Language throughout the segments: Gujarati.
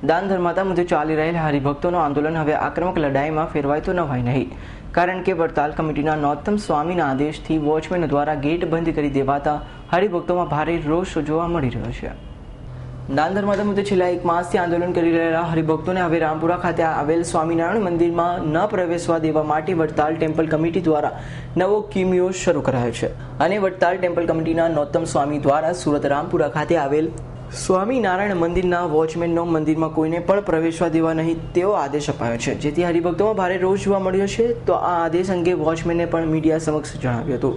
દાન ધર્માદા મુદ્દે ચાલી રહેલા હરિભક્તોનું આંદોલન હવે આક્રમક લડાઈમાં ફેરવાય તો નવાય નહીં, કારણ કે વડતાલ કમિટીના નોતમ સ્વામીના આદેશથી વોચમેન દ્વારા ગેટ બંધ કરી દેવાતા હરિભક્તોમાં ભારે રોષ જોવા મળી રહ્યો છે. દાન ધર્માદા મુદ્દે છેલ્લા એક માસથી આંદોલન કરી રહેલા હરિભક્તોને હવે રામપુરા ખાતે આવેલ સ્વામિનારાયણ મંદિરમાં ન પ્રવેશવા દેવા માટે વડતાલ ટેમ્પલ કમિટી દ્વારા નવો કિમિયો શરૂ કરાયો છે અને વડતાલ ટેમ્પલ કમિટીના નોતમ સ્વામી દ્વારા સુરત રામપુરા ખાતે આવેલ સ્વામિનારાયણ મંદિરના વોચમેનનો મંદિરમાં કોઈને પણ પ્રવેશવા દેવા નહીં તેવો આદેશ અપાયો છે, જેથી હરિભક્તોમાં ભારે રોષ જોવા મળ્યો છે. તો આ આદેશ અંગે વોચમેને પણ મીડિયા સમક્ષ જણાવ્યું હતું.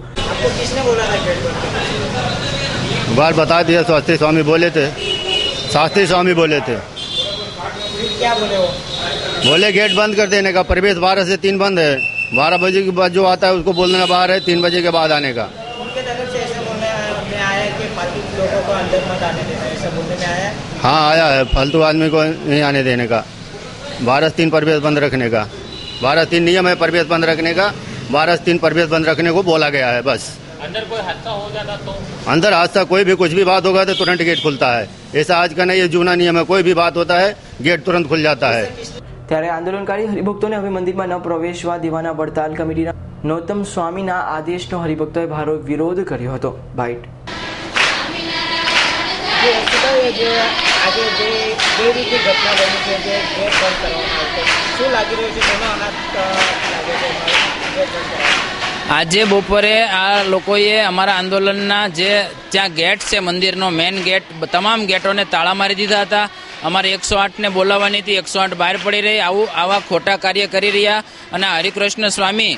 बार बता दिया, शास्त्री स्वामी बोले थे. शास्त्री स्वामी बोले थे, क्या बोले वो? बोले गेट बंद कर देने का, प्रवेश 12 से 3 बंद है. 12 बजे के बाद जो आता है उसको बोलना बाहर है, 3 बजे के बाद आने का. उनके तरफ से ऐसा बोलने में आया है कि फालतू लोगों को अंदर मत आने देना, ऐसा बोलने में आया है. हाँ आया है, फालतू आदमी को नहीं आने देने का. 12 से 3 प्रवेश बंद रखने का. 12 से 3 नियम है प्रवेश बंद रखने का. 12 से 3 प्रवेश बंद रखने को बोला गया है. बस अंदर कोई हादसा हो जाता तो अंदर हादसा कोई भी कुछ भी बात होगा तो तुरंत गेट खुलता है. ऐसा आज का नहीं, ये जूना नियम है. कोई भी बात होता है गेट तुरंत खुल जाता है. ત્યારે આંદોલનકારી હરિભક્તોને હવે મંદિરમાં ન પ્રવેશવા દેવાના વડતાલ કમિટીના નોતમ સ્વામીના આદેશનો હરિભક્તોએ ભારે વિરોધ કર્યો હતો. બાઇટ આજે જે રીતે ઘટના બની છે, જે ગેટ બંધ કરવામાં આવશે, શું લાગી રહ્યું છે? તેનો અનાજ લાગે છે ગેટ બંધ કરવા. આજે બપોરે આ લોકોએ અમારા આંદોલનના જે ત્યાં ગેટ છે મંદિરનો મેઇન ગેટ, તમામ ગેટોને તાળા મારી દીધા હતા. અમારે 108ને બોલાવવાની હતી, 108 બહાર પડી રહી. આવા ખોટા કાર્ય કરી રહ્યા અને હરિકૃષ્ણ સ્વામી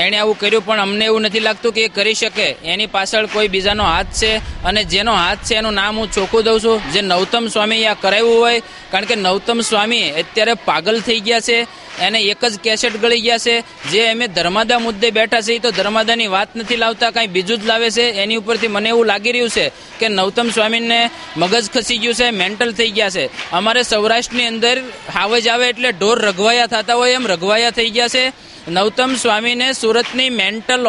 એણે આવું કર્યું, પણ અમને એવું નથી લાગતું કે એ કરી શકે. એની પાછળ કોઈ બીજાનો હાથ છે અને જેનો હાથ છે એનું નામ હું ચોખ્ખું દઉં છું. જે નૌતમ સ્વામી આ કરાવ્યું હોય, કારણ કે નૌતમ સ્વામી અત્યારે પાગલ થઈ ગયા છે. એને એક જ કેસેટ ગળી ગયા છે. જે અમે ધર્માદા મુદ્દે બેઠા છે એ તો ધર્માદાની વાત નથી લાવતા, કાંઈ બીજું જ લાવે છે. એની ઉપરથી મને એવું લાગી રહ્યું છે કે નૌતમ સ્વામીને મગજ ખસી ગયું છે, મેન્ટલ થઈ ગયા છે. અમારે સૌરાષ્ટ્રની અંદર હાવજ આવે એટલે ઢોર રઘવાયા થતા હોય એમ રઘવાયા થઈ ગયા છે. નૌતમ સ્વામીને સુરતની મેન્ટલ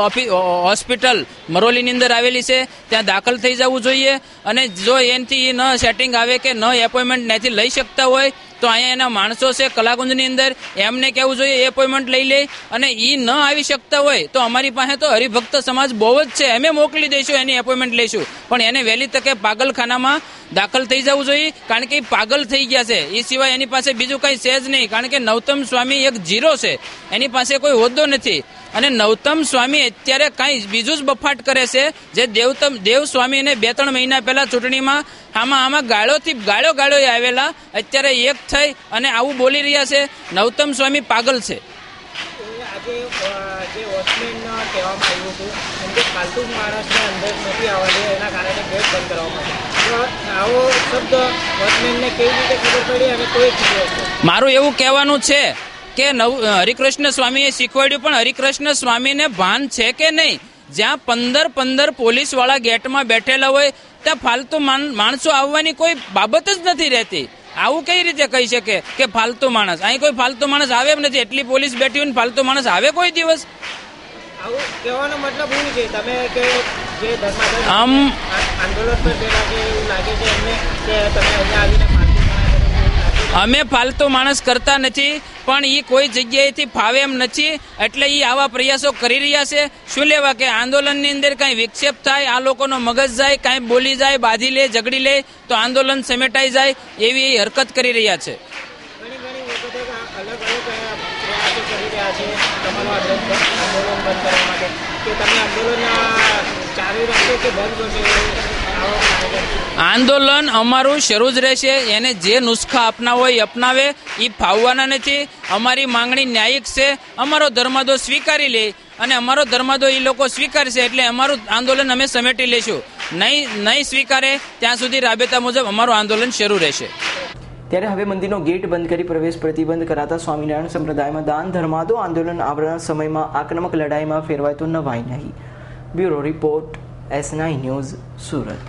હોસ્પિટલ મરોલીની અંદર આવેલી છે, ત્યાં દાખલ થઈ જવું જોઈએ. અને જો એનાથી ન સેટિંગ આવે કે ન એપોઇન્ટમેન્ટ ત્યાંથી લઈ શકતા હોય તો અહીંયા એના માણસો છે કલાકુંજની અંદર, એમને કહેવું જોઈએ એપોઇન્ટમેન્ટ લઈ લે. અને એ ન આવી શકતા હોય તો અમારી પાસે તો હરિભક્ત સમાજ બહુ જ છે, અમે મોકલી દઈશું, એની એપોઇન્ટમેન્ટ લઈશું. પણ એને વહેલી તકે પાગલખાનામાં દાખલ થઈ જવું જોઈએ, કારણ કે એ પાગલ થઈ ગયા છે. એ સિવાય એની પાસે બીજું કંઈ છે જ નહીં, કારણ કે નૌતમ સ્વામી એક ઝીરો છે, એની પાસે કોઈ હોદ્દો નથી. અને નૌતમ સ્વામી અત્યારે કાંઈ બીજું જ બફાટ કરે છે. જે દેવ સ્વામીને 2-3 મહિના પહેલા ચૂંટણીમાં આમાં ગાળો આવેલા, અત્યારે એક થઈ અને આવું બોલી રહ્યા છે. નૌતમ સ્વામી પાગલ છે. આજે જે વોચમેન કહેવામાં આવ્યું હતું કે ફાલતુ માણસને અંદર નથી આવવા દે, એના કારણે ગેટ બંધ કરવામાં આવ્યો. આવો શબ્દ વોચમેનને કેવી રીતે ખબર પડી અને કોઈ ખબર? મારું એવું કહેવાનું છે કે હરિકૃષ્ણ સ્વામીએ શીખવાડ્યું, પણ હરિકૃષ્ણ સ્વામીને ભાન છે કે નહીં? જ્યાં 15 પોલીસવાળા ગેટમાં બેઠેલા હોય ત્યાં ફાલતુ માણસો આવવાની કોઈ બાબત જ નથી રહેતી. આવું કઈ રીતે કહી શકે કે ફાલતુ માણસ? અહીં કોઈ ફાલતુ માણસ આવે એમ નથી. એટલી પોલીસ બેઠી હોય ને ફાલતુ માણસ આવે કોઈ દિવસ? આવું કહેવાનો મતલબ શું છે? તમે કે જે આંદોલન પર બેઠા છે એવું લાગે છે એમને કે તમે અહીંયા આવીને અમે ફાલતુ માણસ કરતા નથી, પણ એ કોઈ જગ્યાએથી ફાવે એમ નથી, એટલે એ આવા પ્રયાસો કરી રહ્યા છે. શું લેવા કે આંદોલનની અંદર કાંઈ વિક્ષેપ થાય, આ લોકોનો મગજ જાય, કાંઈ બોલી જાય, બાંધી લે, ઝઘડી લે તો આંદોલન સમેટાઈ જાય, એવી હરકત કરી રહ્યા છે. ઘણી વખતે અલગ પ્રયાસો કરી રહ્યા છે તમારું આંદોલન બંધ કરવા માટે, કે તમે આંદોલન ચાલુ રાખશો કે બંધ કરશો? આંદોલન અમારું શરૂ જ રહેશે. એને જે નુસ્ખા અપનાવો એ અપનાવે, એ ફાવવાના નથી. અમારી માંગણી ન્યાયિક છે. અમારો ધર્માદો સ્વીકારી લે અને અમારો ધર્માદો એ લોકો સ્વીકારશે એટલે અમારું આંદોલન અમે સમેટી લેશું. નહીં સ્વીકારે ત્યાં સુધી રાબેતા મુજબ અમારું આંદોલન શરૂ રહેશે. ત્યારે હવે મંદિરનો ગેટ બંધ કરી પ્રવેશ પ્રતિબંધ કરાતા સ્વામિનારાયણ સંપ્રદાયમાં દાન ધર્માદો આંદોલન આવનારા સમયમાં આક્રમક લડાઈમાં ફેરવાય તો નવાય નહીં. Bureau report, S9 news, Surat.